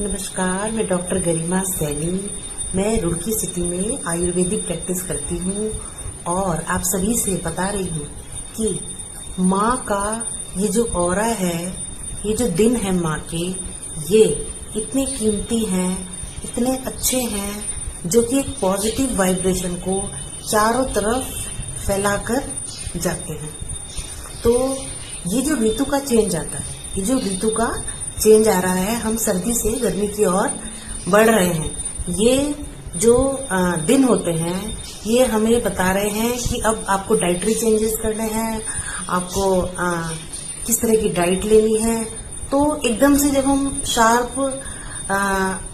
नमस्कार, मैं डॉक्टर गरिमा सैनी। मैं रुड़की सिटी में आयुर्वेदिक प्रैक्टिस करती हूँ और आप सभी से बता रही हूँ कि माँ का ये जो ऑरा है, ये जो दिन है माँ के, ये इतने कीमती हैं, इतने अच्छे हैं, जो कि एक पॉजिटिव वाइब्रेशन को चारों तरफ फैलाकर जाते हैं। तो ये जो ऋतु का चेंज आता है, ये जो ऋतु का चेंज आ रहा है, हम सर्दी से गर्मी की ओर बढ़ रहे हैं। ये जो दिन होते हैं, ये हमें बता रहे हैं कि अब आपको डाइटरी चेंजेस करने हैं, आपको किस तरह की डाइट लेनी है। तो एकदम से जब हम शार्प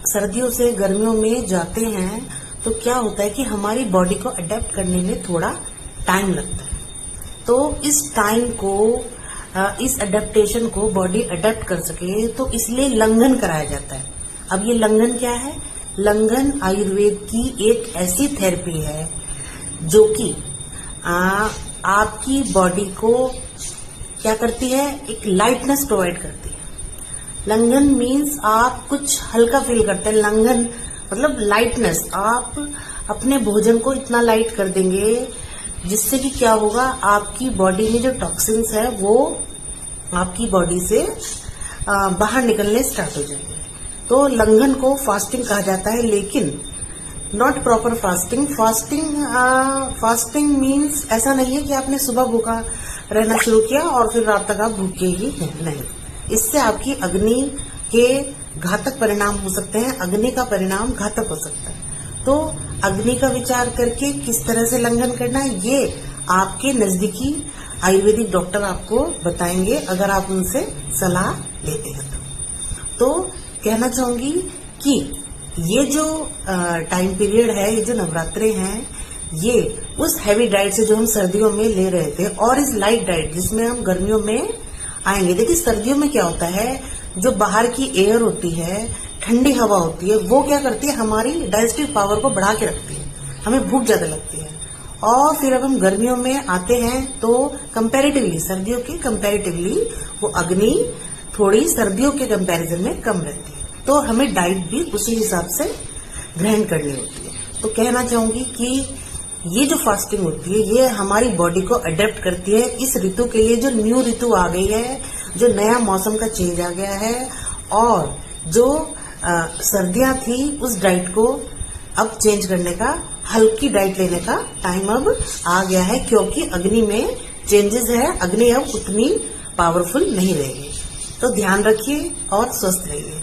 सर्दियों से गर्मियों में जाते हैं, तो क्या होता है कि हमारी बॉडी को अडेप्ट करने में थोड़ा टाइम लगता है। तो इस टाइम को, इस अडेप्टेशन को बॉडी अडेप्ट कर सके, तो इसलिए लंघन कराया जाता है। अब ये लंघन क्या है? लंघन आयुर्वेद की एक ऐसी थेरेपी है जो कि आपकी बॉडी को क्या करती है? एक लाइटनेस प्रोवाइड करती है। लंघन मीन्स आप कुछ हल्का फील करते हैं। लंघन मतलब लाइटनेस। आप अपने भोजन को इतना लाइट कर देंगे जिससे कि क्या होगा, आपकी बॉडी में जो टॉक्सिन्स है वो आपकी बॉडी से बाहर निकलने स्टार्ट हो जाएंगे। तो लंघन को फास्टिंग कहा जाता है, लेकिन not proper fasting. Fasting means ऐसा नहीं है कि आपने सुबह भूखा रहना शुरू किया और फिर रात तक आप भूखे ही हैं, नहीं। इससे आपकी अग्नि के घातक परिणाम हो सकते हैं, अग्नि का परिणाम घातक हो सकता है। तो अग्नि का विचार करके किस तरह से लंघन करना है, ये आपके नजदीकी आयुर्वेदिक डॉक्टर आपको बताएंगे, अगर आप उनसे सलाह लेते हैं तो कहना चाहूंगी कि ये जो टाइम पीरियड है, ये जो नवरात्रे हैं, ये उस हैवी डाइट से जो हम सर्दियों में ले रहे थे और इस लाइट डाइट जिसमें हम गर्मियों में आएंगे। देखिए, सर्दियों में क्या होता है, जो बाहर की एयर होती है, ठंडी हवा होती है, वो क्या करती है, हमारी डाइजेस्टिव पावर को बढ़ा के रखती है, हमें भूख ज्यादा लगती है। और फिर अब हम गर्मियों में आते हैं तो कंपैरेटिवली, सर्दियों के कंपैरेटिवली वो अग्नि थोड़ी सर्दियों के कंपैरिजन में कम रहती है। तो हमें डाइट भी उसी हिसाब से ग्रहण करनी होती है। तो कहना चाहूंगी कि ये जो फास्टिंग होती है, ये हमारी बॉडी को अडेप्ट करती है इस ऋतु के लिए। जो न्यू ऋतु आ गई है, जो नया मौसम का चेंज आ गया है, और जो सर्दियां थी, उस डाइट को अब चेंज करने का, हल्की डाइट लेने का टाइम अब आ गया है, क्योंकि अग्नि में चेंजेस है। अग्नि अब उतनी पावरफुल नहीं रहेगी। तो ध्यान रखिए और स्वस्थ रहिए।